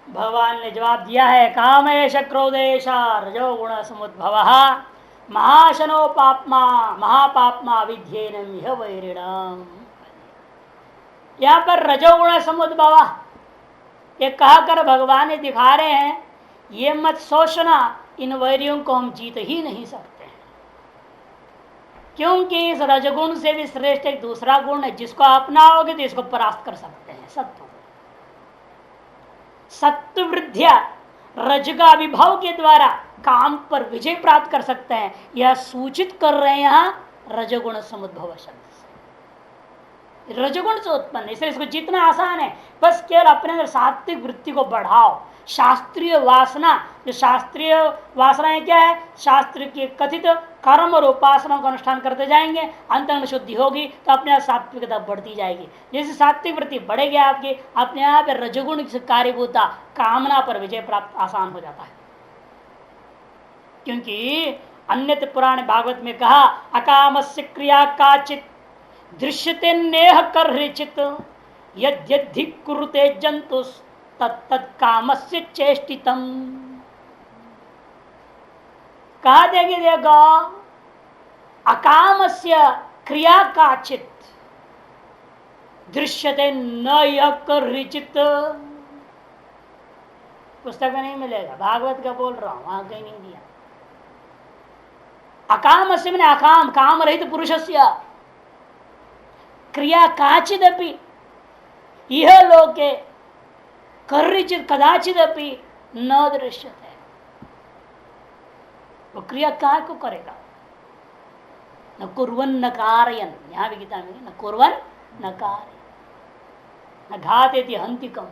भगवान ने जवाब दिया है कामेश क्रोधेश रजोगुण समुद्भव महाशनो पापमा महापापमा विध्येन इह वैरिणम। यहाँ पर रजोगुण समुद्भव ये कहकर भगवान ने दिखा रहे हैं ये मत सोचना इन वैरियों को हम जीत ही नहीं सकते हैं, क्योंकि इस रजगुण से भी श्रेष्ठ एक दूसरा गुण है जिसको अपनाओगे तो इसको परास्त कर सकते हैं। सत्व सत्व वृद्धिया रज का अभिभाव के द्वारा काम पर विजय प्राप्त कर सकते हैं, यह सूचित कर रहे हैं यहाँ रजगुण समुद्भव शब्द से। रजगुण से उत्पन्न, इसलिए इसको जितना आसान है बस केवल अपने अंदर सात्विक वृत्ति को बढ़ाओ। शास्त्रीय वासना, जो शास्त्रीय वासनाएं क्या है, शास्त्र के कथित कर्म और उपासनाओं का अनुष्ठान करते जाएंगे, अंतर्गत शुद्धि होगी तो अपने आप सात्विकता बढ़ती जाएगी। जैसे सात्विक वृत्ति बढ़ेगी आपकी, अपने आप रजगुण से कार्यभूता कामना पर विजय प्राप्त आसान हो जाता है। क्योंकि अन्यत्र पुराण भागवत में कहा अकामस्य क्रिया काचित दृश्यते नेह कर्चित यद्यद्धि कुरुते जंतु तत्कामस्य चेष्टितम। कहा देगी देखो अकामस्य क्रिया काचित दृश्यते न यह कर्चित। पुस्तक में नहीं मिलेगा, भागवत का बोल रहा हूं, वहां कहीं नहीं दिया। अकामस्य मैंने अकाम काम रहित पुरुषस्य क्रिया काचिद अपि यह लोके कर्चित कदाचित अपि न दृश्यते। वो क्रिया काय को करेगा, न कुर्वन् न कारयन्, यहां भी गीता में न कुर्वन् न कारयन् न घातेति हन्तिकम्।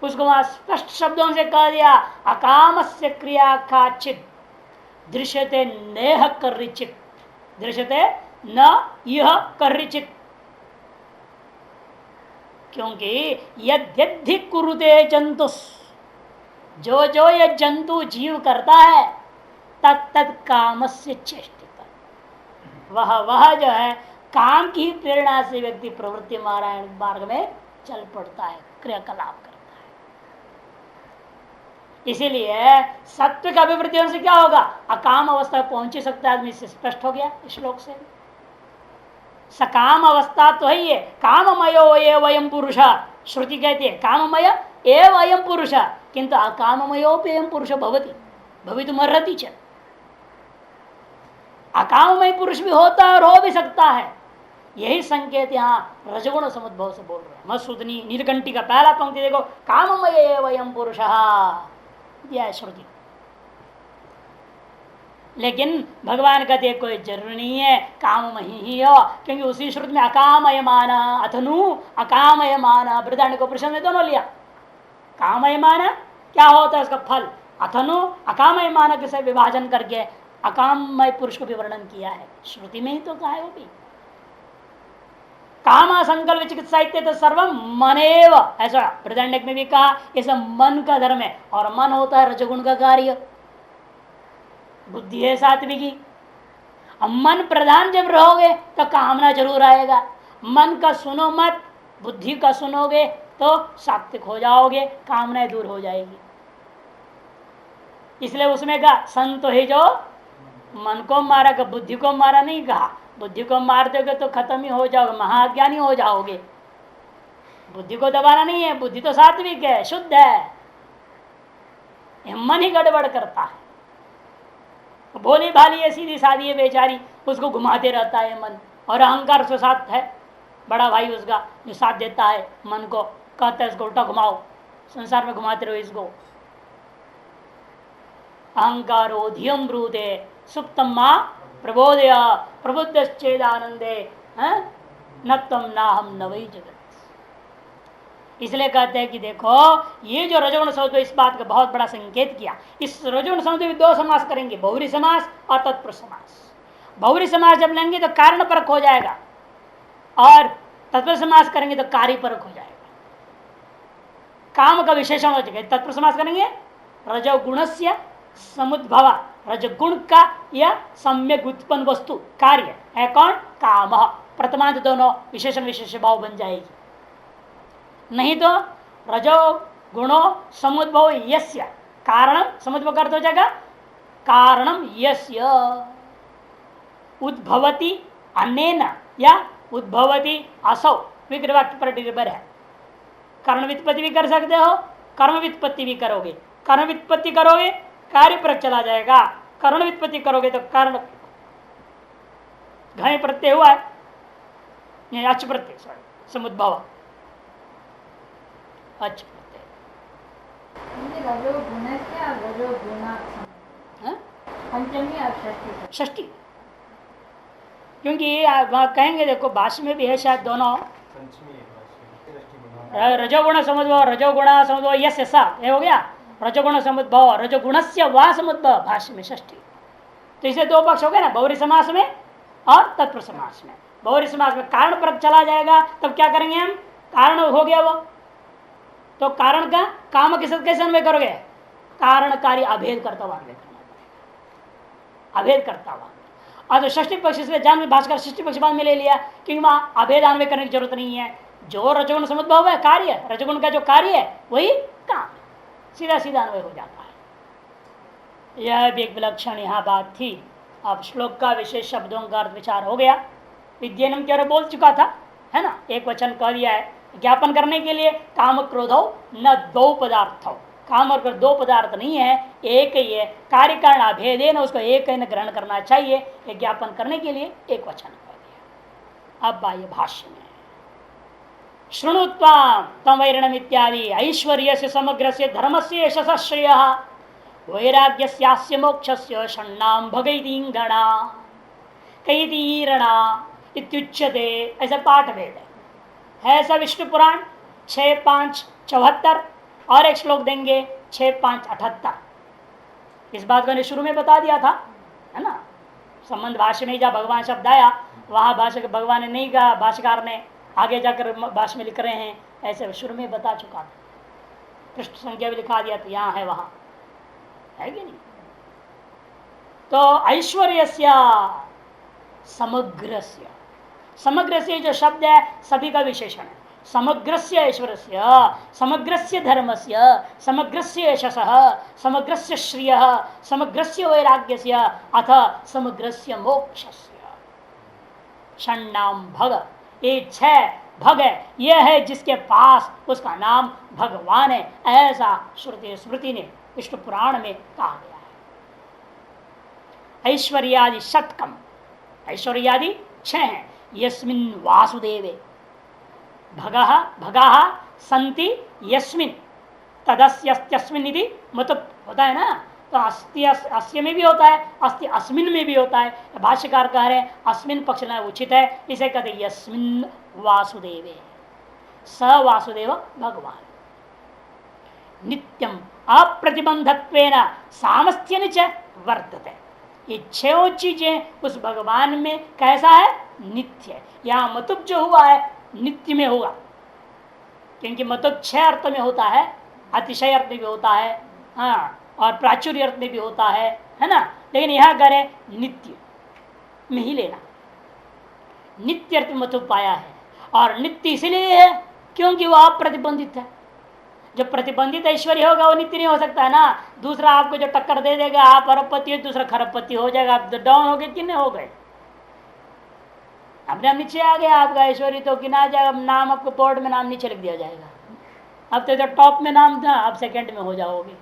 उसको वहां स्पष्ट शब्दों से कह दिया अकामस्य क्रिया काचित दृश्यते नेह कर्चित दृश्यते न यह कर्चित। क्योंकि यद्यद्धि कुरुते जंतु, जो जो ये जंतु जीव करता है तत्त कामस्य चेष्टित, वह जो है काम की प्रेरणा से व्यक्ति प्रवृत्ति मार्ग में चल पड़ता है, क्रियाकलाप करता है। इसीलिए सत्व का अभिवृद्धि होने से क्या होगा, अकाम अवस्था पहुंच ही सकता है आदमी, से स्पष्ट हो गया इस श्लोक से। सकाम अवस्था तो ही है, काममयो ये वयम पुरुष, श्रुति कहती है काममय एव अयम पुरुष, किंतु अकाममयोपि अयम पुरुष भवति भवितुमर्हति च। अकाममय पुरुष भी होता है और हो भी सकता है, यही संकेत यहाँ रजगुण समुद्भव से बोल रहे हैं। मसूदनी नीलकंठी का पहला पंक्ति देखो, काममय एव अयम पुरुष दिया है श्रुति। लेकिन भगवान कहते कोई जरूरी नहीं है काममय ही हो, क्योंकि उसी श्रुति में अकामयमान अथनु अकामयमान बृहदारण्यक को प्रश्न में दोनों लिया। कामयमान क्या होता है उसका फल, अथनु अकामयमान के से विभाजन करके अकाममय पुरुष को भी वर्णन किया है, श्रुति में ही तो कहा है। वो भी काम संकल्प चिकित्सा तो सर्वम मनेव, ऐसा बृहदारण्यक में भी कहा ये सब मन का धर्म है, और मन होता है रजगुण का कार्य। बुद्धि है सात्विकी, अब मन प्रधान जब रहोगे तो कामना जरूर आएगा। मन का सुनो मत, बुद्धि का सुनोगे तो सात्विक हो जाओगे, कामनाएं दूर हो जाएगी। इसलिए उसमें कहा संत ही जो मन को मारा, का बुद्धि को मारा नहीं कहा। बुद्धि को मार दोगे तो खत्म ही हो जाओगे, महाज्ञानी हो जाओगे। बुद्धि को दबाना नहीं है, बुद्धि तो सात्विक है, शुद्ध है, मन ही गड़बड़ करता है। भोली भाली है, सीधी सादी है बेचारी, उसको घुमाते रहता है मन, और अहंकार उसके साथ है, बड़ा भाई उसका जो साथ देता है मन को, कहता है इसको उल्टा घुमाओ, संसार में घुमाते रहो इसको। अहंकारो धियम ब्रूते सुप्तम मां प्रबोधय प्रबुद्धश्चेदानंदे न तम ना हम न वही जगत। इसलिए कहते हैं कि देखो ये जो रजोगुण समुद्र, इस बात का बहुत बड़ा संकेत किया। इस रजोगुण समुद्र में दो समास करेंगे, बहुरी समास और तत्पुरुष समास। बहुरी समास जब लेंगे तो कारण परक हो जाएगा, और तत्पुरुष समास करेंगे तो कार्य परक हो जाएगा, काम का विशेषण हो जाएगा। तत्पुरुष समास करेंगे रजोगुणस्य समुद्भव, रजगुण का यह सम्यक उत्पन्न वस्तु कार्य है कौन, काम। प्रथमांत दोनों विशेषण विशेष भाव बन जाएगी। नहीं तो रजो गुणो समुद्भव यस्य कारण समुद्भव का अर्थ हो जाएगा कारणम यस्य उद्भवती अनेन या उद्भवती असौ विग्रह वाक्य पर निर्भर है। कर्ण व्युत्पत्ति भी कर सकते हो, कर्म व्युत्पत्ति भी करोगे। कर्ण व्युत्पत्ति करोगे कार्य पर चला जाएगा, कर्ण व्युत्पत्ति करोगे तो कर्ण घय प्रत्यय हुआ है, अच प्रत्यय सॉरी समुद्भव अच प्रत्यय। षष्ठी क्योंकि वहां कहेंगे देखो भाष्य में भी है शायद दोनों रजोगुण समुद्भव रजोगुण समुद्भव यस ऐसा ये हो गया रजोगुण समुद्भव रजोगुण से वा समुद्भव भाष्य में षष्ठी। तो इसे दो पक्ष हो गए ना बहुरी समास में और तत्पुरुष समास में। बहुरी समास में कारण पर चला जाएगा तब क्या करेंगे हम कारण हो गया वो तो कारण का काम के साथ कैसे अन्वय करोगे कारणकारी अभेद करता हुआ अन्वय करना पड़ेगा अभेद करता हुआ। और तो षष्ठी पक्ष से जान भास्कर षष्ठी पक्ष बाद में ले लिया क्योंकि वहां अभेद अन्वय करने की जरूरत नहीं है। जो रजोगुण समुद्भव है कार्य रजोगुण का जो कार्य है वही काम सीधा सीधा अन्वय हो जाता है। यह भी एक विलक्षण यहाँ बात थी। अब श्लोक का विशेष शब्दों का अर्थ विचार हो गया। विद्येनम क्या बोल चुका था है ना एक वचन कह दिया है ज्ञापन करने के लिए काम क्रोधो न दो पदार्थो काम और दो पदार्थ नहीं है एक ही है कार्य कारण अभेद है ना उसको एक ही ग्रहण करना चाहिए ये ज्ञापन करने के लिए एक वचन कह दिया। अब बाह्य भाष्य में शृणुत्वाम तम वैरणम इत्यादि ऐश्वर्य से समग्र से धर्म से यशश्रेय वैराग्यस्यास्य मोक्षस्य षण्णाम भगैतींगणा कैतीरणा इत्युच्यते ऐसा पाठ भेद है ऐसा विष्णु पुराण 6-5-74 और एक श्लोक देंगे 6-5-78। इस बात को मैंने शुरू में बता दिया था है ना संबंध भाष्य में जहाँ भगवान शब्द आया वहां भाष्य भगवान ने नहीं कहा भाष्यकार ने आगे जाकर भाष्य में लिख रहे हैं ऐसे शुरू में बता चुका था। पृष्ठ संख्या भी लिखा दिया था यहाँ है वहां है कि नहीं। तो ऐश्वर्य समग्र से जो शब्द है सभी का विशेषण है समग्र से ऐश्वर्य समग्र से धर्म से समग्र से यशस समग्र से श्रिय समग्र से वैराग्य से अथ समग्र से मोक्ष षण्णाम भग ये 6 भग है यह है जिसके पास उसका नाम भगवान है ऐसा श्रुति स्मृति ने विष्णु पुराण में कहा गया है। ऐश्वर्यादि शतकम ऐश्वर्यादि 6 हैं यस्मिन् वासुदेवे भगा संति यस्मिन् तदस्यस्मिन् इति मतलब होता है ना तो अस्ति अस्य में भी होता है अस्ति अस्मिन् में भी होता है। भाष्यकार कह रहे हैं अस्मिन् पक्ष लेना उचित है इसे कहते यस्मिन् वासुदेवे स वासुदेव भगवान नित्यम अप्रतिबंधत्वेन सामस्थ्यन च वर्तते। ये 6 चीजें उस भगवान में कैसा है नित्य। यहाँ मतुब जो हुआ है नित्य में होगा क्योंकि मतुब 6 अर्थ में होता है अतिशय अर्थ में भी होता है हाँ और प्राचुर्य अर्थ में भी होता है ना। लेकिन यहाँ करें नित्य में ही लेना नित्य अर्थ में मतुब पाया है और नित्य इसलिए है क्योंकि वह अप्रतिबंधित है। जो प्रतिबंधित ऐश्वर्य होगा वो नित्य नहीं हो सकता है ना। दूसरा आपको जो टक्कर दे देगा आप अरबपति दूसरा खरबपति हो जाएगा आप डाउन हो गए कितने हो गए अपने आप नीचे आ गया आपका ऐश्वर्य तो किना जाएगा नाम आपको बोर्ड में नाम नीचे लिख दिया जाएगा। अब तो टॉप में नाम था अब सेकंड में हो जाओगे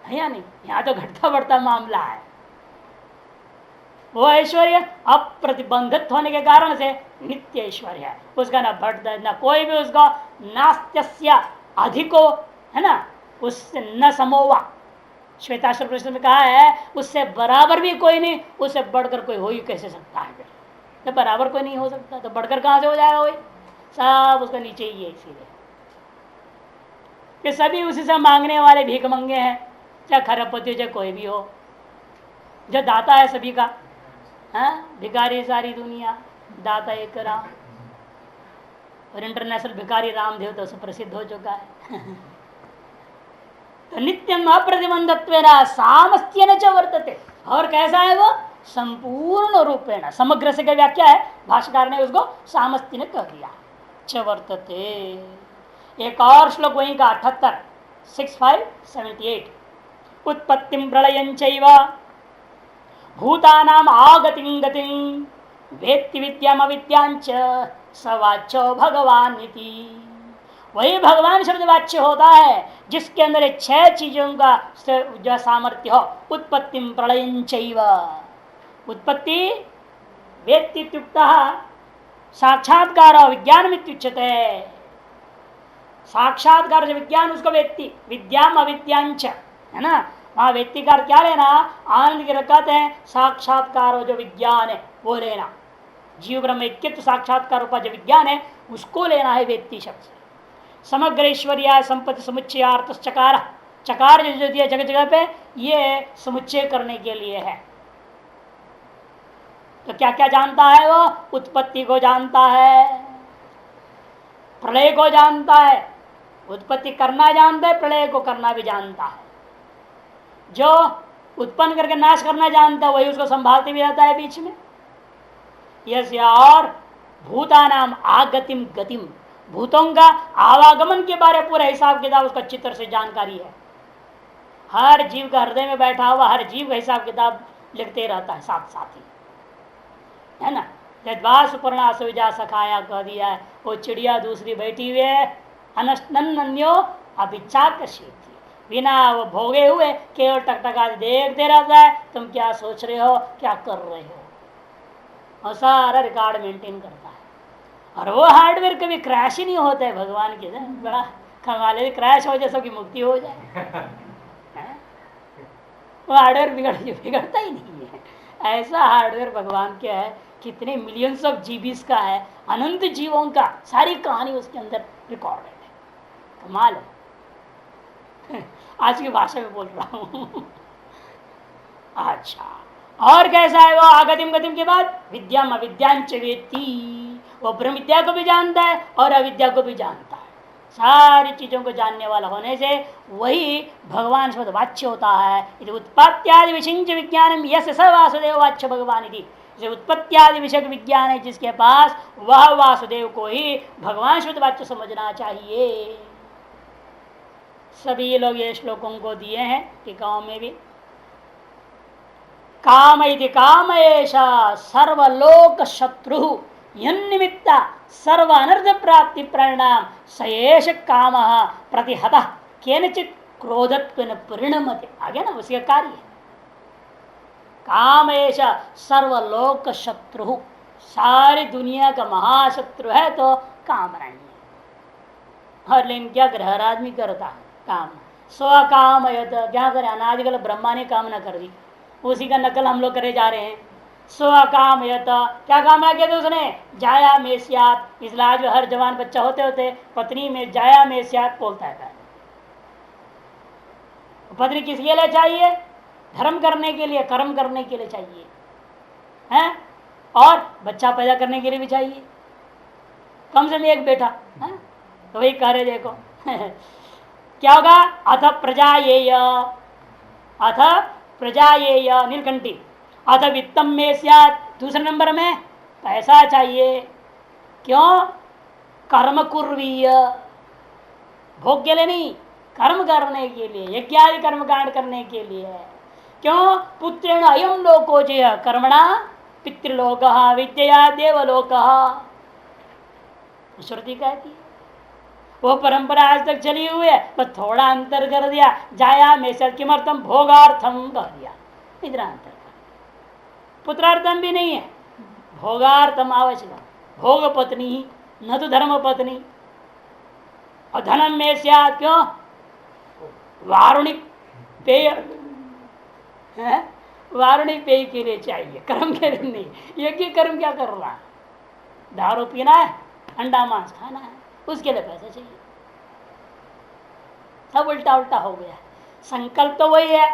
है या नहीं। यहाँ तो घटता बढ़ता मामला है। वो ऐश्वर्य अप्रतिबंधित होने के कारण से नित्य ऐश्वर्य है उसका ना बढ़ता ना कोई भी उसका नास्त्य अधिको है ना उससे न समोवा श्वेताश्वर प्रश्न में कहा है उससे बराबर भी कोई नहीं उससे बढ़कर कोई हो ही कैसे सकता है। तो बराबर कोई नहीं हो सकता तो बढ़कर कहां से हो जाएगा वही सब उसका नीचे ही है। इसीलिए कि सभी उसी से मांगने वाले भीख मंगे हैं चाहे खरबपति चाहे कोई भी हो जो दाता है सभी का हाँ भिखारी सारी दुनिया दाता एक राम और इंटरनेशनल भिखारी रामदेव तो प्रसिद्ध हो चुका है। तो नित्यम अप्रतिबंधत्व सामस्थ्यन च वर्तते और कैसा है वो संपूर्ण रूपेण समग्र से क्या व्याख्या है भाष्यकार ने उसको सामस्थ्य ने कह दिया च वर्तते एक और श्लोक वहीं का 78 6578 उत्पत्तिम प्रलयं चैव भूतानाम आगतिं गतिं वेत्ति विद्याम अविद्यांच स वाच्यो भगवान इति। वही भगवान शब्द वाच्य होता है जिसके अंदर 6 चीजों का जो सामर्थ्य हो। उत्पत्तिम प्रलयं चैव, उत्पत्ति वेत्तित्युक्तः साक्षात्कार विज्ञान मित्युच्यते। साक्षात्कार जो विज्ञान उसको वेत्ति, विद्याम अविद्यांच, है ना। वहां वेत्तिकार क्या लेना, आनंद की रखते हैं साक्षात्कार जो विज्ञान है वो लेना। जीव ब्रह्म ऐक्यत्व साक्षात्कार रूपा जो विज्ञान है उसको लेना है वेत्ति शब्द से। समग्र ऐश्वर्या संपत्ति समुच्चयार्थ चकार, चकार जो दिया जगह जगह पे ये समुच्चय करने के लिए है। तो क्या क्या जानता है वो, उत्पत्ति को जानता है, प्रलय को जानता है। उत्पत्ति करना जानता है, प्रलय को करना भी जानता है। जो उत्पन्न करके नाश करना जानता है वही उसको संभालते भी रहता है बीच में। यस, और भूतानाम आगतिम गतिम, भूतों का आवागमन के बारे में पूरा हिसाब किताब उसका चित्र से जानकारी है। हर जीव का हृदय में बैठा हुआ हर जीव का हिसाब किताब लिखते रहता है साथ साथ ही, है ना। यद्वा सुपर्णा सुविजा सखाया कह दिया है, वो चिड़िया दूसरी बैठी हुई है अनन्यो अभिचाकर्षित, बिना वो भोगे हुए केवल टकटका देखते रहता है तुम क्या सोच रहे हो क्या कर रहे हो, और सारा रिकॉर्ड मेंटेन करता है। और वो हार्डवेयर कभी क्रैश ही नहीं होता है। भगवान के बड़ा कमाल है, क्रैश हो जाए सबकी मुक्ति हो जाए। वो हार्डवेयर बिगड़ता ही नहीं है। ऐसा हार्डवेयर भगवान के है, कितने मिलियंस ऑफ जीबीस का है, अनंत जीवों का सारी कहानी उसके अंदर रिकॉर्ड है। कमाल है। आज की भाषा में बोल रहा हूं। अच्छा, और कैसा है वो, आगतिम गतिम के बाद विद्याम अविद्यांच वेत्ति, वो ब्रह्म विद्या को भी जानता है और अविद्या को भी जानता है। सारी चीजों को जानने वाला होने से वही भगवान शब्द वाच्य होता है। उत्पत्त्यादि विषिंच विज्ञान यस स वासुदेव वाच्य भगवान यदि, उत्पत्त्यादि विषय विज्ञान है जिसके पास वह वासुदेव को ही भगवान शब्द वाच्य समझना चाहिए। सभी लोग ये श्लोकों को दिए हैं टीकाओं में भी। काम इति कामयेश सर्वलोक शत्रु यन्निमित्ता सर्व अनर्थ प्राप्ति परिणाम सयेष काम प्रतिहत केनचित क्रोधत्व परिणमते। आगे ना उसके कार्य कामयेश सर्वलोक शत्रु, सारी दुनिया का महाशत्रु है तो कामना ही है। और लेकिन क्या ग्रह आदमी करता है काम, स्वकाम क्या करे, अनादिकल ब्रह्मा ने कामना कर दी, उसी का नकल हम लोग करे जा रहे हैं। स्वकाम क्या कामना किया था उसने, जाया में स्यात। इसलिए आज हर जवान बच्चा होते होते पत्नी में जाया में स्यात बोलता है। पत्नी किसके लिए चाहिए, धर्म करने के लिए, कर्म करने के लिए चाहिए है, और बच्चा पैदा करने के लिए भी चाहिए, कम से कम एक बेटा है। तो वही कह रहे देखो क्या होगा, अथ प्रजा ये, अथ प्रजा ये नीलकंठी, अथ वित्तम में स्यात्, दूसरे नंबर में पैसा चाहिए। क्यों, कर्म कुर्वीय, भोग के लिए नहीं, कर्म करने के लिए, यज्ञादि कर्म कांड करने के लिए। क्यों, पुत्रेण अयम लोको जय कर्मणा पितृलोक विद्या देवलोक, श्रुति कहती है। वो परंपरा आज तक चली हुई है, बस थोड़ा अंतर कर दिया, जाया में से किमर्थम भोगार्थम कह दिया, इतना अंतर कर। पुत्रार्थम भी नहीं है, भोगार्थम आवश्यक, भोग पत्नी ही न तो धर्म पत्नी। और धनम में से क्यों, वारुणिक पेय है, वारुणिक पेय के लिए चाहिए, कर्म के लिए नहीं। यज्ञ कर्म क्या कर रहा है, दारू पीना है, अंडा मांस खाना है, उसके लिए पैसा चाहिए। सब उल्टा उल्टा हो गया। संकल्प तो वही है,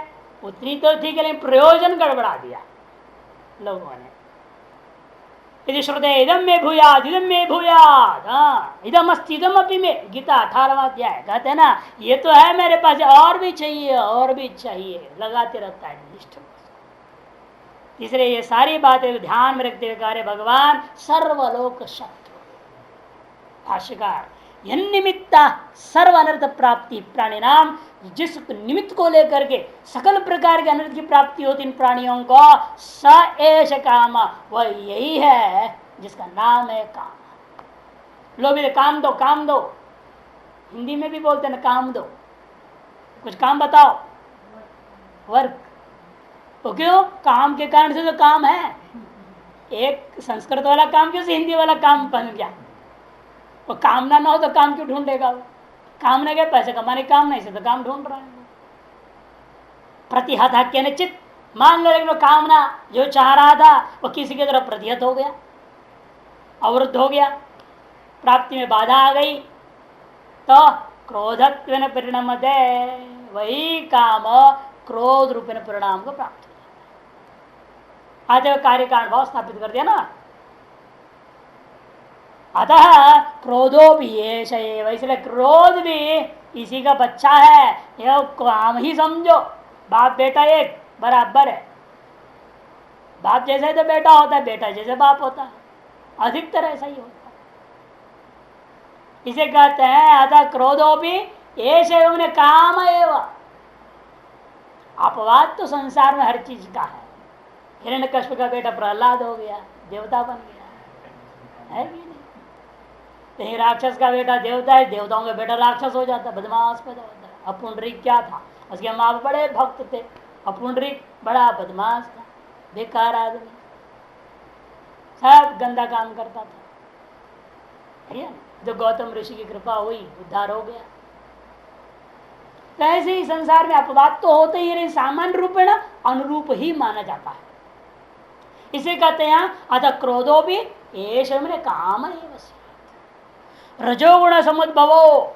उतनी तो ठीक है, लेकिन प्रयोजन गड़बड़ा दिया लोगों ने। यदि श्रुते इदम में भूयाद, इदम में भूयाद, इदम अस्ति इदम अपि में, गीता 18वां अध्याय कहते हैं ना, ये तो है मेरे पास, और भी चाहिए और भी चाहिए, लगाते रहता है लिस्ट। इसलिए ये सारी बातें ध्यान में रखते हुए कार्य भगवान सर्वलोक शत्रु। भाष्यकार निमित्ता सर्व अनर्थ प्राप्ति प्राणी नाम, जिस निमित्त को लेकर के सकल प्रकार के अनर्थ की प्राप्ति होती इन प्राणियों को, स एष काम, वह यही है जिसका नाम है काम। लोग भी काम दो काम दो, हिंदी में भी बोलते हैं ना काम दो, कुछ काम बताओ, वर्क। तो क्यों? काम के कारण से तो काम है। एक संस्कृत वाला काम क्यों से हिंदी वाला काम बन गया? वो कामना ना हो तो काम क्यों ढूंढेगा? वो कामना क्या, पैसे कमाने काम नहीं से तो काम ढूंढ रहा है। प्रतिहत के निश्चित, मान लो एक कामना जो चाह रहा था वो किसी की तरफ प्रतिहत हो गया, अवरुद्ध हो गया, प्राप्ति में बाधा आ गई, तो क्रोधत्व परिणाम दे, वही काम क्रोध रूपेण परिणाम को प्राप्त हो जाता है। आज कार्य कारण भाव स्थापित कर दिया ना। अतः क्रोधो भी इसलिए क्रोध भी इसी का बच्चा है। यह काम ही समझो, बाप बेटा एक बराबर है। बाप जैसे तो बेटा होता है, बेटा जैसे बाप होता है, अधिकतर ऐसा ही होता है। इसे कहते हैं अतः क्रोधो भी ये काम एवं। अपवाद तो संसार में हर चीज का है। हिरण्यकश्यप का बेटा प्रहलाद हो गया, देवता बन गया है कि नहीं? कहीं राक्षस का बेटा देवता है, देवताओं का बेटा राक्षस हो जाता, बदमाश पैदा होता है। अपुंडरीक क्या था? उसके माँ बाप बड़े भक्त थे, अपुंडरीक बड़ा बदमाश था, बेकार आदमी, सब गंदा काम करता था। जो गौतम ऋषि की कृपा हुई उद्धार हो गया। तो ऐसे ही संसार में अपवाद तो होते ही रहे, सामान्य रूप में ना अनुरूप ही माना जाता है। इसे कहते हैं अतः क्रोधो भी एष काम है। रजोगुण समुद्भवो,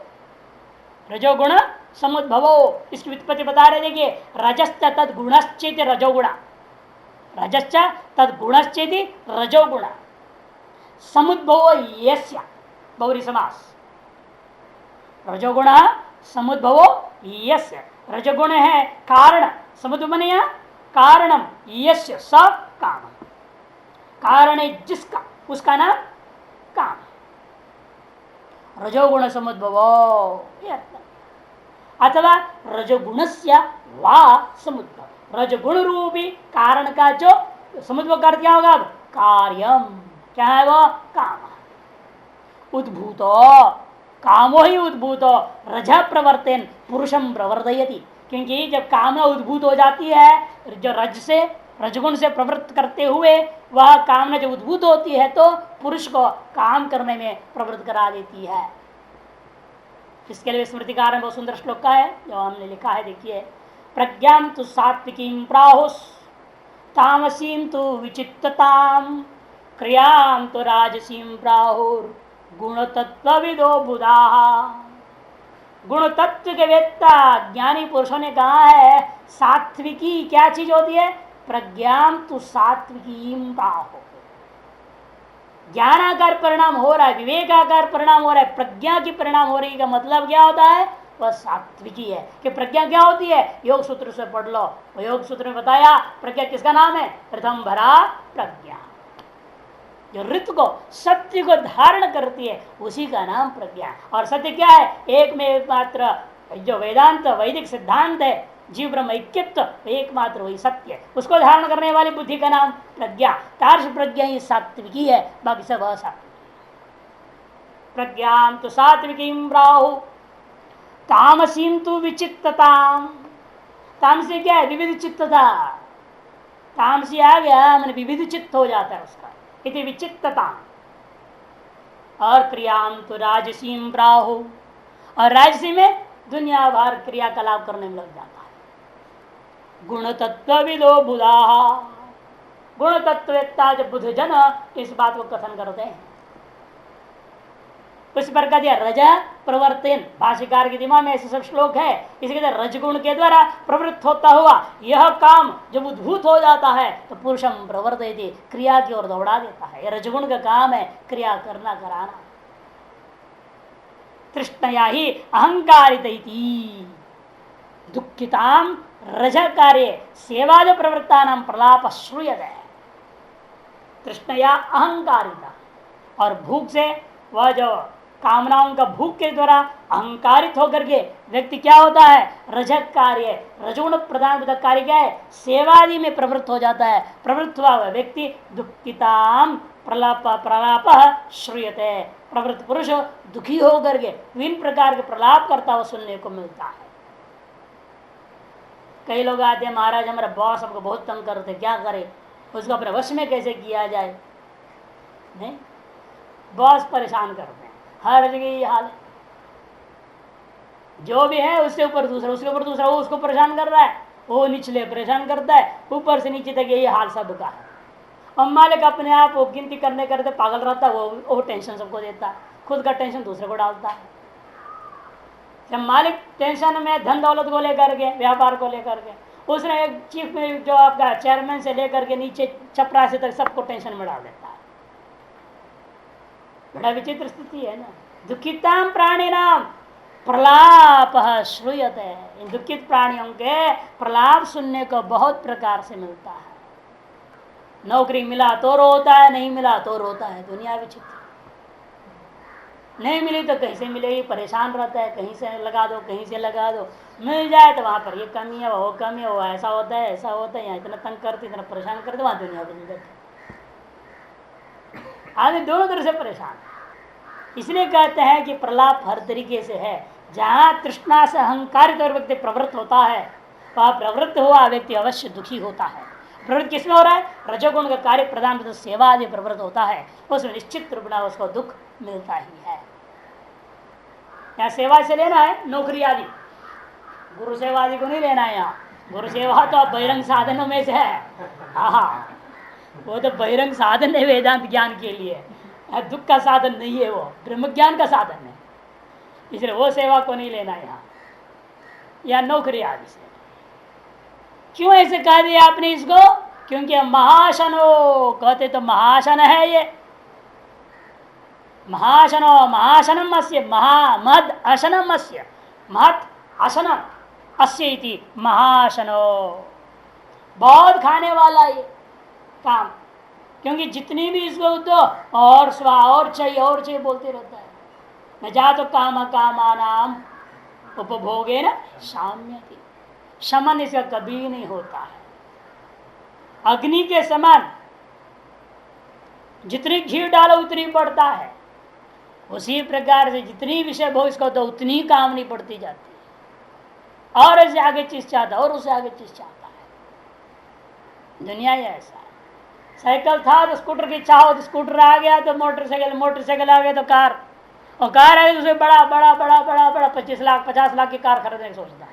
रजोगुण समुद्भवो, इसकी व्युत्पत्ति बता रहे। देखिए, रजश्च तद गुणश्चेत रजोगुण, रजश्च तद गुणश्चेति रजोगुण, समुद्भवो यस्य, बहुरी समास। रजोगुण समुद्भवो यस्य, रजोगुण है कारण, समुद्भव ने कारणम, यस्य स काम, कारण है जिसका, उसका नाम काम। रजोगुण समुद्भव अथवा रजोगुणस्य वा समुद्भव, रजगुण रूपी कारण का जो समुद्भव कर क्या होगा? कार्यम, क्या है वो? काम। उद्भूतो, कामो ही उद्भूतो रज प्रवर्तन पुरुषम प्रवर्तयति, क्योंकि जब कामना उद्भूत हो जाती है, जो रज से रजगुण से प्रवृत्त करते हुए वह कामना जब उद्भूत होती है तो पुरुष को काम करने में प्रवृत्त करा देती है। इसके लिए स्मृतिकार में बहुत सुंदर श्लोक का है जो हमने लिखा है। देखिए, प्रज्ञां तु सात्विकीं प्राहुस्, तामसीं तु विचित्ततां, क्रियां तु राजसीं प्राहुर् गुण तत्वविदो बुधाः। गुण तत्व के वेत्ता ज्ञानी पुरुषों ने कहा है सात्विकी क्या चीज होती है? प्रज्ञां तु सात्विकीं प्राहुः, ज्ञानाकार परिणाम हो रहा है, विवेकाकार परिणाम हो रहा है, प्रज्ञा की परिणाम हो रही का मतलब क्या होता है? वह सात्विकी है। कि प्रज्ञा क्या होती है? योग सूत्र से पढ़ लो, योग सूत्र में बताया प्रज्ञा किसका नाम है? प्रथम भरा प्रज्ञा, जो ऋतु को सत्य को धारण करती है उसी का नाम प्रज्ञा। और सत्य क्या है? एक में एकमात्र, जो वेदांत वैदिक सिद्धांत है जीव ब्रह्म ऐक्यत्व, एकमात्र वही सत्य, उसको धारण करने वाली बुद्धि का नाम प्रज्ञा। तार्श प्रज्ञा ही सात्विकी है, बाकी सब असात्विकी। प्रज्ञां तो सात्विकीं प्राहु, तामसीं तु विचित्तताम्। तामसी क्या है? विविध चित्तता। तामसी आ गया मैंने विविध चित्त हो जाता है उसका, इति विचित्तता। और क्रियां तो राजसीं प्राहु, और राजसी में दुनिया भर क्रियाकलाप करने में लग जाता है। गुण तत्वविदो बुधाः, गुण तत्ववेत्ता जो बुध जन इस बात को कथन करते हैं। उस पर कह दिया रज प्रवर्तन, भाष्यकार के दिमाग में ऐसे सब श्लोक है। इसी के रजगुण के द्वारा प्रवृत्त होता हुआ यह काम जब उद्भूत हो जाता है तो पुरुषम प्रवर्तयति, क्रिया की ओर दौड़ा देता है। यह रजगुण का काम है, क्रिया करना कराना। तृष्णया ही अहंकारित दुखिताम रज कार्य सेवाज प्रवृत्ता नाम प्रलाप श्रूयते। तृष्णया अहंकारिता, और भूख से वह जो कामनाओं का भूख के द्वारा अहंकारित होकर के व्यक्ति क्या होता है, रजक कार्य, रजोगुण प्रधान कार्य क्या है, सेवादि में प्रवृत्त हो जाता है। प्रवृत्त हुआ व्यक्ति दुखिताम प्रलाप श्रूयते, प्रवृत्त पुरुष दुखी होकर के विभिन्न प्रकार के प्रलाप करता हुआ सुनने को मिलता है। कई लोग आते हैं, महाराज हमारा बॉस हमको बहुत तंग करते, क्या करे, उसको अपने वश में कैसे किया जाए। नहीं, बॉस परेशान करते हैं, हर जगह ये हाल है। जो भी है उससे ऊपर दूसरा, उसके ऊपर दूसरा, वो उसको परेशान कर रहा है, वो निचले परेशान करता है, ऊपर से नीचे तक यही हाल सबका है। और मालिक अपने आप वो गिनती करने करते पागल रहता है, वो टेंशन सबको देता है, खुद का टेंशन दूसरे को डालता है। जब मालिक टेंशन में धन दौलत को लेकर के, व्यापार को लेकर के, उसने एक चीफ में जो आपका चेयरमैन से लेकर के नीचे चपरासी तक सबको टेंशन में डाल देता है। बड़ा विचित्र स्थिति है ना। दुखिताम प्राणी नाम प्रलाप श्रूयते, इन दुखित प्राणियों के प्रलाप सुनने को बहुत प्रकार से मिलता है। नौकरी मिला तो रोता है, नहीं मिला तो रोता है। दुनिया विचित्र, नहीं मिली तो कहीं से मिलेगी, परेशान रहता है, कहीं से लगा दो कहीं से लगा दो, मिल जाए तो वहां पर ये कमी है, वो कमी है, वो ऐसा होता है ऐसा होता है, यहाँ इतना तंग करते इतना परेशान करते, वहां दुनिया बदल जाती। आदमी दोनों तरह से परेशान। इसलिए कहते हैं कि प्रलाप हर तरीके से है। जहां तृष्णा से अहंकारित और व्यक्ति प्रवृत्त होता है, वह प्रवृत्त हुआ व्यक्ति अवश्य दुखी होता है। प्रवृत्त किसमें हो रहा है, रजोगुण का कार्य प्रदान सेवा आदि प्रवृत्त होता है, उसमें निश्चित रूप में उसको दुख मिलता ही है। यहाँ सेवा से लेना है नौकरी आदि, गुरु सेवा आदि को नहीं लेना है। यहाँ गुरु सेवा तो बहिरंग साधनों में से है। हाँ, वो तो बहिरंग साधन है वेदांत ज्ञान के लिए, दुख का साधन नहीं है, वो ब्रह्म ज्ञान का साधन है। इसलिए वो सेवा को नहीं लेना है यहाँ, या नौकरी आदि से। क्यों ऐसे कह दिया आपने इसको, क्योंकि महाशनो कहते तो महाशन है ये, महाशनो महाशनम अस्य महामद अशनम अस्य महत अशनम अस्य इति महाशनो, बहुत खाने वाला ये काम। क्योंकि जितनी भी इसको दो और स्वा और चाहिए बोलते रहता है। न जा तो काम कामानाम उपभोगे न साम्यति, शमन इसका कभी नहीं होता है। अग्नि के समान जितनी घी डालो उतनी बढ़ता है, उसी प्रकार से जितनी विषय भोग इसको तो उतनी काम नहीं बढ़ती जाती है, और इससे आगे चीज चाहता है और उससे आगे चीज चाहता है। दुनिया ही ऐसा है। साइकिल था तो स्कूटर की चाहो, तो स्कूटर आ गया तो मोटरसाइकिल, मोटरसाइकिल आ गया तो कार, और कार आ गई तो उसमें बड़ा बड़ा बड़ा बड़ा बड़ा 25 लाख 50 लाख की कार खरीदने की सोचता है।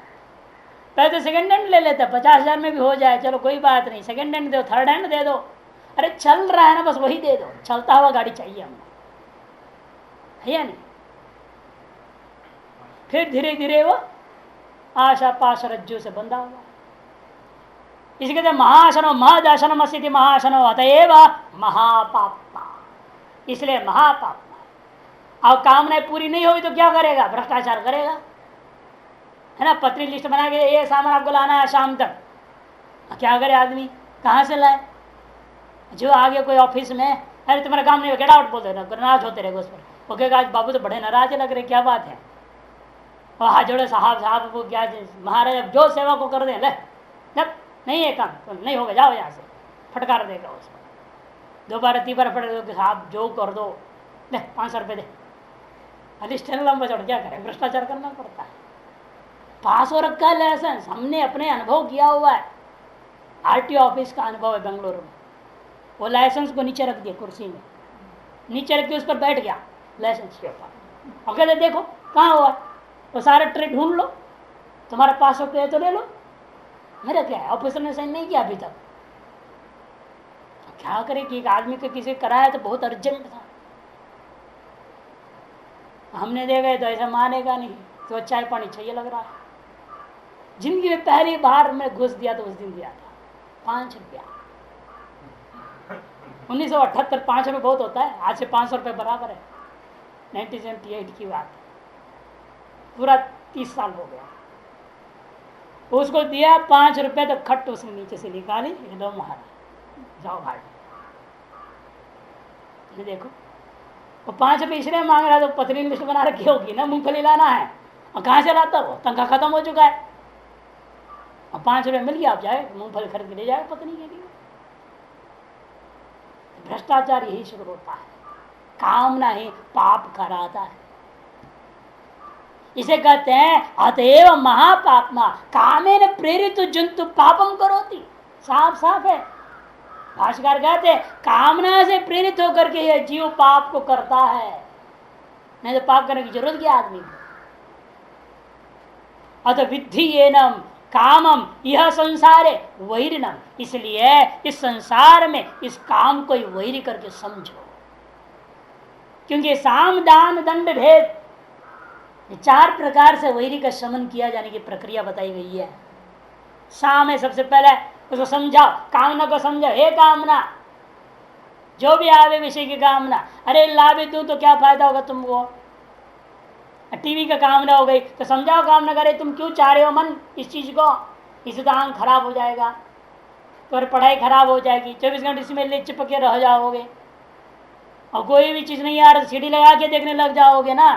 पहले तो सेकंड हैंड ले लेता है, 50,000 में भी हो जाए, चलो कोई बात नहीं, सेकंड हैंड दो, थर्ड हैंड दे दो। अरे चल रहा है ना, बस वही दे दो, चलता हुआ गाड़ी चाहिए हमको, है या नहीं। फिर धीरे धीरे वो आशा पाश रज्जु से बंधा हुआ। इसी कहते महाशनो महदाशनम अस्ति महाशनो अतएव महापापा, इसलिए महापापा। अब कामनाएं पूरी नहीं होगी तो क्या करेगा, भ्रष्टाचार करेगा, है ना। पत्री लिस्ट बना के ये सामान आपको लाना है शाम तक, क्या करे आदमी, कहाँ से लाए। जो आगे कोई ऑफिस में, अरे तुम्हारा काम नहीं हो, गेट आउट बोल देना, नाराज होते रहेगा उस पर। वो कहेगा आज बाबू तो बड़े नाराज लग रहे, क्या बात है। और हाथ जोड़े, साहब साहब वो क्या महाराज जो सेवा को कर दे, ले जब नहीं है काम तो नहीं होगा, जाओ यहाँ से, फटकार देगा उसको। 2 बार 3 बार फटक, साहब जो कर दो, ले 500 रुपये दे। अधिष्ठान लंबा चढ़, क्या करें, भ्रष्टाचार करना पड़ता है। पास हो रखा है लाइसेंस, हमने अपने अनुभव किया हुआ है। आरटीओ ऑफिस का अनुभव है बेंगलुरु में। वो लाइसेंस को नीचे रख दिया, कुर्सी में नीचे रख के उस पर बैठ गया लाइसेंस के ऊपर, और कहते देखो कहाँ हुआ, वो सारे ट्रेड ढूंढ लो, तुम्हारे पास रुपये तो ले लो। मेरा क्या है, ऑफिसर ने साइन नहीं किया अभी तक। क्या करे कि एक आदमी को किसी कराया तो बहुत अर्जेंट था, हमने दे गए तो ऐसा मानेगा नहीं, तो चाय पानी चाहिए लग रहा है। जिंदगी में पहली बार मैं घुस दिया तो उस दिन दिया था 5 रुपया। 1978 5 रुपये बहुत होता है, आज से 500 रुपये बराबर है। 1978 की बात, पूरा 30 साल हो गया। उसको दिया 5 रुपये, तो खट उसने नीचे से निकाली, लो महाराज जाओ भाई। ये देखो वो 5 रुपये इसलिए मांग रहा है, तो पत्नी लिस्ट बना रखी होगी ना, मूंगफली लाना है, और कहाँ से लाता वो, तनख्वाह खत्म हो चुका है, और 5 रुपये मिल गया, आप जाए मूंगफली खरीद के ले जाए पत्नी के लिए। भ्रष्टाचार यही शुरू होता है, कामना ही पाप कराता है। इसे कहते हैं अतएव महापापमा कामेन प्रेरित जंतु पापम करोति। साफ साफ है, भाष्यकार कहते कामना से प्रेरित होकर के यह जीव पाप को करता है, नहीं तो पाप करने की जरूरत क्या आदमी को। अत विद्धि एनम कामम यह संसारे वैरिणम, इसलिए इस संसार में इस काम को वैरी करके समझो। क्योंकि साम दान दंड भेद 4 प्रकार से वैरी का शमन किया जाने की प्रक्रिया बताई गई है। साम है सबसे पहले, उसको समझाओ, कामना को समझाओ, हे कामना, जो भी आवे विषय की कामना, अरे लाभ दूं तो क्या फायदा होगा तुमको, टीवी का कामना हो गई तो समझाओ कामना करे, तुम क्यों चाह रहे हो मन इस चीज को, इससे तो आंख खराब हो जाएगा, तो पढ़ाई खराब हो जाएगी, 24 घंटे इसमें ले चिपके रह जाओगे, और कोई भी चीज नहीं आ रहा सीढ़ी लगा के देखने लग जाओगे ना।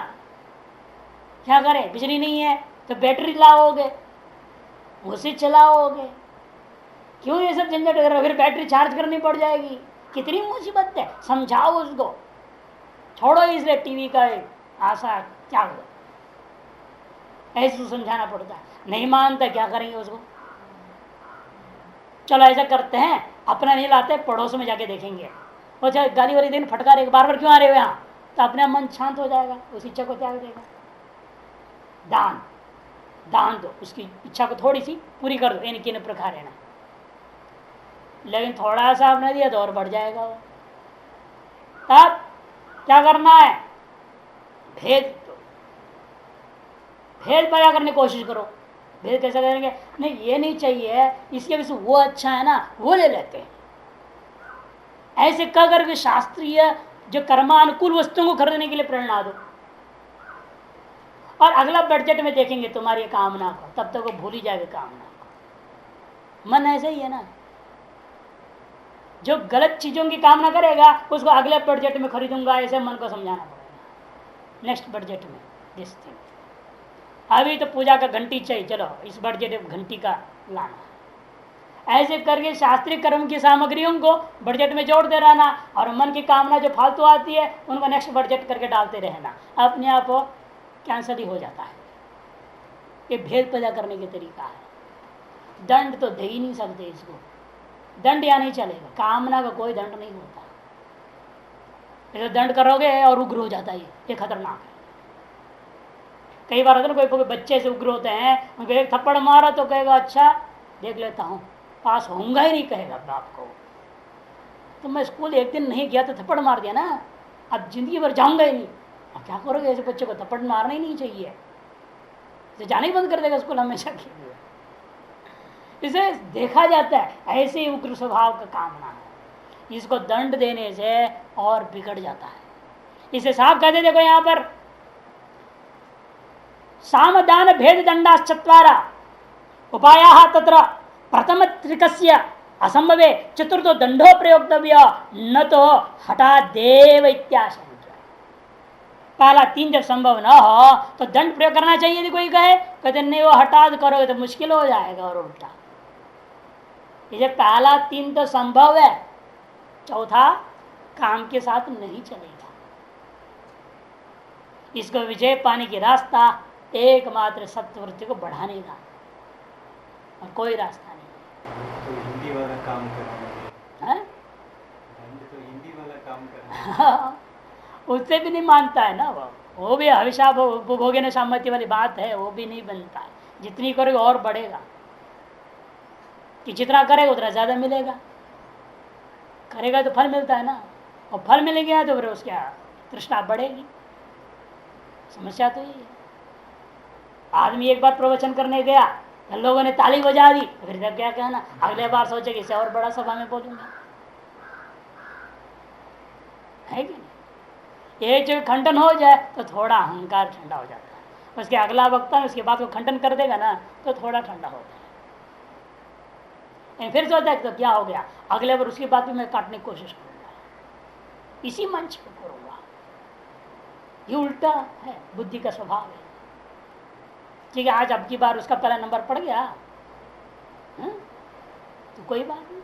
क्या करें, बिजली नहीं है तो बैटरी लाओगे, उसे चलाओगे, क्यों ये सब झंझट कर रहे हो, फिर बैटरी चार्ज करनी पड़ जाएगी, कितनी मुसीबत है। समझाओ उसको, छोड़ो इसलिए टीवी का आशा क्या हो, ऐसे समझाना पड़ता है, नहीं मानता क्या करेंगे उसको। चलो ऐसा करते हैं, अपना नहीं लाते, पड़ोस में जाके देखेंगे, वो चाहे गाली वाली दिन फटकार बार बार क्यों आ रहे हो यहाँ, तो अपना मन शांत हो जाएगा, उस इच्छा को त्याग देगा। दान दान दो, उसकी इच्छा को थोड़ी सी पूरी कर दो, इन किन प्रकार है ना, लेकिन थोड़ा सा आपने दिया तो और बढ़ जाएगा वो। तब क्या करना है, भेद दो, भेद पैदा करने की कोशिश करो। भेद कैसे करेंगे, नहीं ये नहीं चाहिए, इसके वजह से वो अच्छा है ना, वो ले लेते हैं, ऐसे कह करके शास्त्रीय जो कर्मानुकूल वस्तुओं को खरीदने के लिए प्रेरणा दो, और अगला बजट में देखेंगे तुम्हारी कामना को, तब तक वो भूल ही जाएगा कामना को। मन ऐसे ही है ना, जो गलत चीजों की कामना करेगा उसको अगले बजट में खरीदूंगा, ऐसे मन को समझाना पड़ेगा, नेक्स्ट बजट में दिस थिंग। अभी तो पूजा का घंटी चाहिए, चलो इस बजट में घंटी का लाना, ऐसे करके शास्त्रीय कर्म की सामग्रियों को बजट में जोड़ते रहना, और मन की कामना जो फालतू आती है उनको नेक्स्ट बजट करके डालते रहना, अपने आप कैंसल ही हो जाता है। ये भेद पैदा करने के तरीका है। दंड तो दे ही नहीं सकते इसको, दंड या नहीं चलेगा, कामना का कोई दंड नहीं होता। तो दंड करोगे और उग्र हो जाता है, ये खतरनाक है। कई बार होता है कोई बच्चे से उग्र होते हैं, उनको एक थप्पड़ मारा तो कहेगा अच्छा देख लेता हूँ, पास होऊंगा ही नहीं कहेगा बाप को, तो मैं स्कूल एक दिन नहीं गया तो थप्पड़ मार दिया ना, अब जिंदगी भर जाऊंगा ही नहीं। अब क्या करोगे, ऐसे बच्चे को थप्पड़ मारना ही नहीं चाहिए, तो जाने ही बंद कर देगा स्कूल हमेशा के लिए। इसे देखा जाता है ऐसे ही उग्र स्वभाव का कामना है, इसको दंड देने से और बिगड़ जाता है। इसे साफ कहते देखो यहां पर सामदान भेद दंडाश्चत्वारा उपाया तत्र प्रथम त्रिकस्य असंभवे चतुर्थो दंडो प्रयोक्तव्य न तो हटा देव इत्याशंक्य। पहला 3 जब संभव न हो तो दंड प्रयोग करना चाहिए। यदि कोई कहे कहते नहीं वो हटा करोगे तो मुश्किल हो जाएगा और उल्टा। ये पहला 3 तो संभव है, चौथा काम के साथ नहीं चलेगा। इसको विजय पाने की रास्ता एकमात्र सत्यवृत्ति को बढ़ाने का, और कोई रास्ता नहीं। तो हिंदी वाला काम करना है, तो हिंदी वाला काम करना उससे भी नहीं मानता है ना वो भी हमेशा उपभोगे न सामर्थ्य वाली बात है, वो भी नहीं बनता है। जितनी करोगे और बढ़ेगा, कि जितना करेगा उतना ज्यादा मिलेगा, करेगा तो फल मिलता है ना, और फल मिल गया तो फिर उसकी तृष्णा बढ़ेगी। समस्या तो ये है। आदमी एक बार प्रवचन करने गया तो लोगों ने ताली बजा दी, फिर क्या कहना, अगले बार सोचे कि इससे और बड़ा सभा में बोलूंगा, है कि नहीं? एक जब खंडन हो जाए तो थोड़ा अहंकार ठंडा हो जाता है, उसके अगला वक्ता उसके बाद को खंडन कर देगा ना तो थोड़ा ठंडा होता है। फिर सोचता है तो क्या हो गया, अगले बार उसकी बात भी मैं काटने की कोशिश करूंगा, इसी मंच पर करूंगा। ये उल्टा है, बुद्धि का स्वभाव है। ठीक है, आज अब की बार उसका पहला नंबर पड़ गया, हाँ? तो कोई बात नहीं,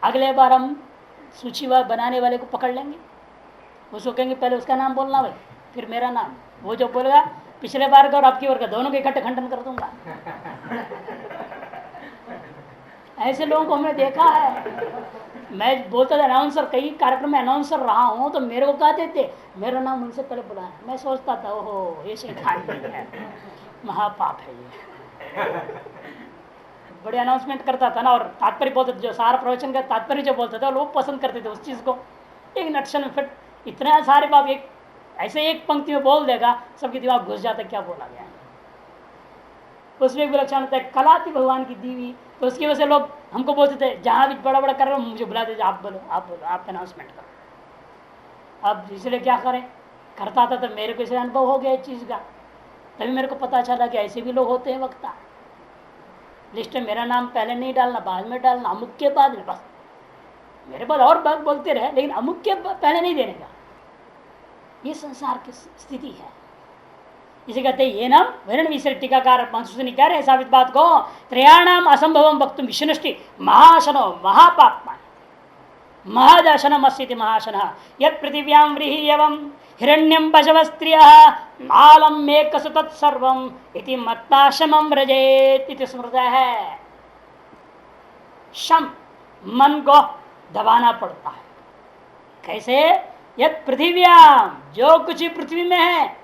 अगले बार हम सूची बनाने वाले को पकड़ लेंगे, उसको कहेंगे पहले उसका नाम बोलना भाई, फिर मेरा नाम। वो जो बोलेगा पिछले बार का और अब की बार का दोनों के इकट्ठे खंडन कर दूंगा। ऐसे लोगों को हमने देखा है। मैं बोलता था अनाउंसर, कई कार्यक्रम में अनाउंसर रहा हूँ, तो मेरे को कहते थे मेरा नाम उनसे पहले बुलाना। मैं सोचता था ओहो ये शैतान नहीं है, महापाप है ये। बड़े अनाउंसमेंट करता था ना, और तात्पर्य बोलते थे, जो सारा प्रवचन का तात्पर्य जो बोलते थे लोग पसंद करते थे उस चीज़ को। एक नक्शल में फिट इतने सारे बात एक ऐसे एक पंक्ति में बोल देगा, सबके दिमाग घुस जाता क्या बोला गया है। उसमें एक विलक्षण होता है, कला थी भगवान की दी हुई, तो उसकी वजह से लोग हमको बोलते थे जहाँ भी बड़ा बड़ा कर रहे हो मुझे बुलाते थे, आप बोलो आप बोलो आप अनाउंसमेंट करो। अब इसलिए क्या करें, करता था तो मेरे को इसे अनुभव हो गया इस चीज़ का, तभी मेरे को पता चला कि ऐसे भी लोग होते हैं। वक्ता लिस्ट में मेरा नाम पहले नहीं डालना, बाद में डालना, अमुक के बाद में, बस मेरे बाद और बात बोलते रहे लेकिन अमुक के पहले नहीं देने का। ये संसार की स्थिति है। इसे कहते हैं ये नाम वर्ण विषय टीकाकार मंसूनी कह रहे साबित बात को, त्रयाणाम असंभवम वक्तुम विष्णुष्टि महाशनो महापापमा महदशनम अस्ति महाशन यत् पृथिव्यां व्रीहि एवं हिरण्यं पशव स्त्रियः नालम एकसु तत्सर्वम् इति मत्ता शमं व्रजेत् इति स्मृतः है। शम मन को दबाना पड़ता है। कैसे? यत् पृथिव्याम जो कुछ पृथ्वी में है,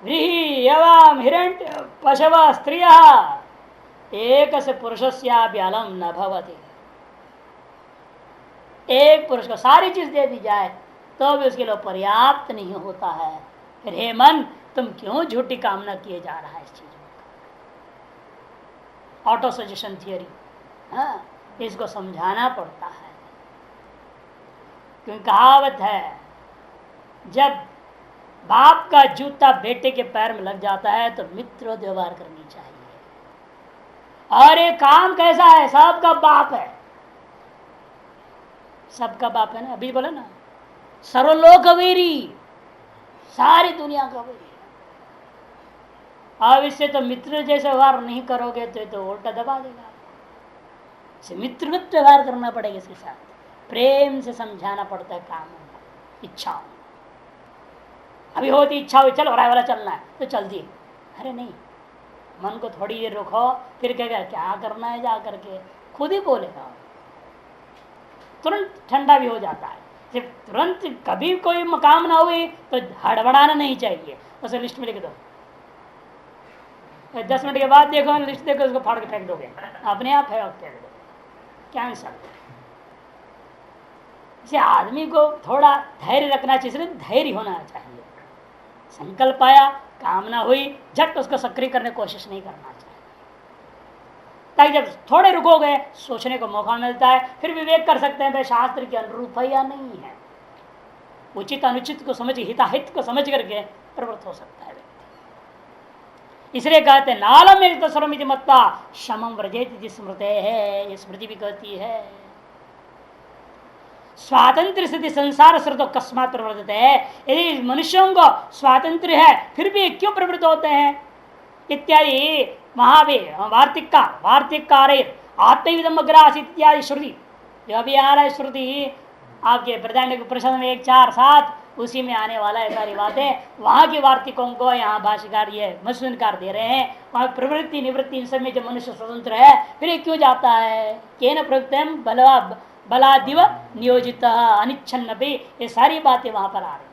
व्रीहि एवं हिरण्य पशव स्त्रियः एक से पुरुषस्यापि अलम न भवति। एक पुरुष को सारी चीज दे दी जाए तो भी उसके लिए पर्याप्त नहीं होता है। फिर हे मन तुम क्यों झूठी कामना किए जा रहा है इस चीज में। ऑटो सजेशन थियरी, हाँ, इसको समझाना पड़ता है। क्योंकि कहावत है जब बाप का जूता बेटे के पैर में लग जाता है तो मित्र व्यवहार करनी चाहिए। और ये काम कैसा है, सबका बाप है, सबका बाप है ना, अभी बोले ना सर्वलोक अवेरी, सारी दुनिया का अवेरी। अब इससे तो मित्र जैसे व्यवहार नहीं करोगे तो उल्टा दबा देगा। इसे मित्रवत व्यवहार करना पड़ेगा, इसके साथ प्रेम से समझाना पड़ता है काम इच्छा। अभी होती इच्छा हुई चलो राय वाला चलना है तो चल दिए, अरे नहीं, मन को थोड़ी देर रुको, फिर कहेगा क्या करना है, जा करके खुद ही बोलेगा, तुरंत ठंडा भी हो जाता है। सिर्फ तुरंत कभी कोई मकाम ना हुई तो हड़बड़ाना नहीं चाहिए, उसे लिस्ट में लिख दो, 10 मिनट के बाद देखो लिस्ट देखो, उसको फाड़ के फेंक दोगे, अपने आप फेंक दो, कैंसल। इसे आदमी को थोड़ा धैर्य रखना चाहिए, धैर्य होना चाहिए। संकल्प आया, कामना हुई, झट उसको सक्रिय करने की कोशिश नहीं करना चाहिए, ताकि जब थोड़े रुकोगे सोचने को मौका मिलता है, फिर विवेक कर सकते हैं भाई शास्त्र के अनुरूप है या नहीं है। उचित अनुचित को समझ, हिताहित को समझ करके प्रवृत्त हो सकता है व्यक्ति। इसलिए कहते हैं नालम एक सर्वमिति मत्ता शमं व्रजेत स्मृति है, ये स्मृति भी कहती है। स्वातंत्र स्थिति संसार स्रोत अकस्मात प्रवर्तित है। यदि मनुष्यों को स्वातंत्र है फिर भी क्यों प्रवृत्त होते हैं इत्यादि महावीर वार्तिककार आत्मविदमग्रास इत्यादि श्रुति जो अभी आ रहा है, श्रुति आपके प्रधान प्रश्न में 1-4-7 उसी में आने वाला है सारी बातें। वहाँ के वार्तिकों को यहाँ भाष्यकार ये मसूनकार दे रहे हैं। वहाँ प्रवृत्ति निवृत्ति इन सब में जब मनुष्य स्वतंत्र है फिर क्यों जाता है, केन प्रवृत्तिम बलादिव नियोजित अनिच्छन्न भी, ये सारी बातें वहां पर आ रही।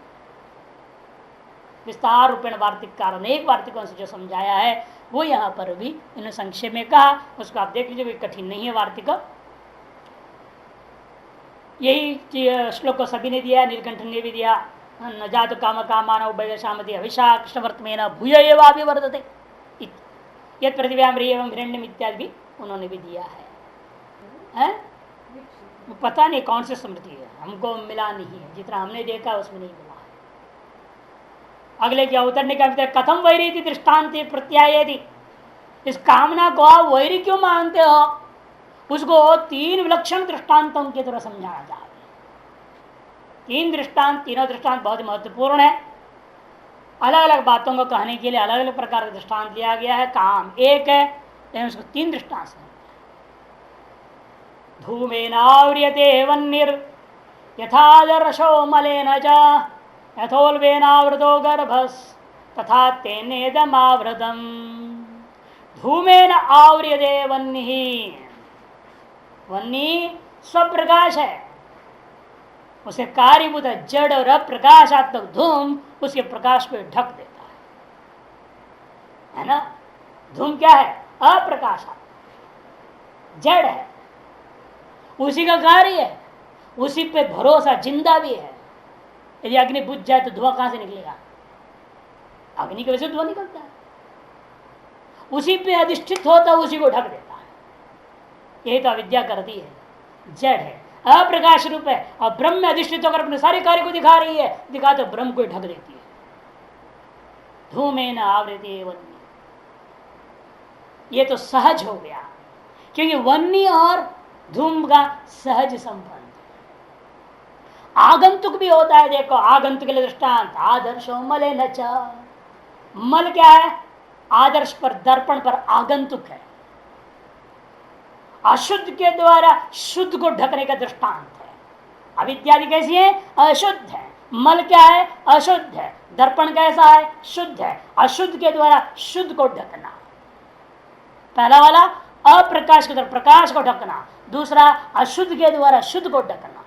विस्तार रूपेण वार्तिककार अनेक वार्तिकों से जो समझाया है वो यहाँ पर भी इन्होंने संक्षेप में कहा, उसको आप देख लीजिए, कोई कठिन नहीं है वार्तिक। यही श्लोक को सभी ने दिया, नीलकंठ ने भी दिया, न जातु काम कामानौ वैशामति अभिषा कृष्णवर्तमेन भूय एवाभिवर्धते यत् पृथिव्यां एवं हिरण्यम इत्यादि भी उन्होंने भी दिया है। पता नहीं कौन सी स्मृति है, हमको मिला नहीं है, जितना हमने देखा उसमें नहीं मिला है। अगले क्या उतरने का कथम वैरी दृष्टान्त प्रत्यायति, इस कामना को आप वैरी क्यों मानते हो, उसको 3 विलक्षण दृष्टांतों के द्वारा समझाना चाहते हैं। 3 दृष्टांत, तीनों दृष्टांत बहुत महत्वपूर्ण है। अलग अलग बातों को कहने के लिए अलग अलग प्रकार का दृष्टांत दिया गया है। काम एक है लेकिन उसको तीन दृष्टांत है। धूमेनाव्रियते वह्निर् यथादर्शो मलेन च यथोल्बेनावृतो गर्भस् तथा तेनेदमावृतम्। धूमेन आवृयते वह्निः, वह्नि स्वप्रकाश है, उसे कार्यभूत जड़ और अप्रकाशात्मक धूम उसके प्रकाश को ढक देता है ना। धूम क्या है? अप्रकाशात्मक जड़ है, उसी का कार्य है, उसी पे भरोसा जिंदा भी है। यदि अग्नि बुझ जाए तो धुआं कहां से निकलेगा? अग्नि की वजह से धुआं निकलता है, उसी पे अधिष्ठित होता है, उसी को ढक देता है। यही तो अविद्या करती है, जड़ है, अप्रकाश रूप है, और ब्रह्म में अधिष्ठित होकर अपने सारे कार्य को दिखा रही है, दिखा तो ब्रह्म को ढक देती है। धूमेन आवृते वह्नि, ये तो सहज हो गया, क्योंकि वह्नि और धूम का सहज संबंध। आगंतुक भी होता है, देखो आगंतुक के लिए दृष्टांत आदर्शो मलेन च। मल क्या है? आदर्श पर, दर्पण पर आगंतुक है, अशुद्ध के द्वारा शुद्ध को ढकने का दृष्टांत है। अविद्यादि कैसी है? अशुद्ध है। मल क्या है? अशुद्ध है। दर्पण कैसा है? शुद्ध है। अशुद्ध के द्वारा शुद्ध को ढकना, पहला वाला अप्रकाश के द्वारा प्रकाश को ढकना, दूसरा अशुद्ध के द्वारा शुद्ध को ढकना।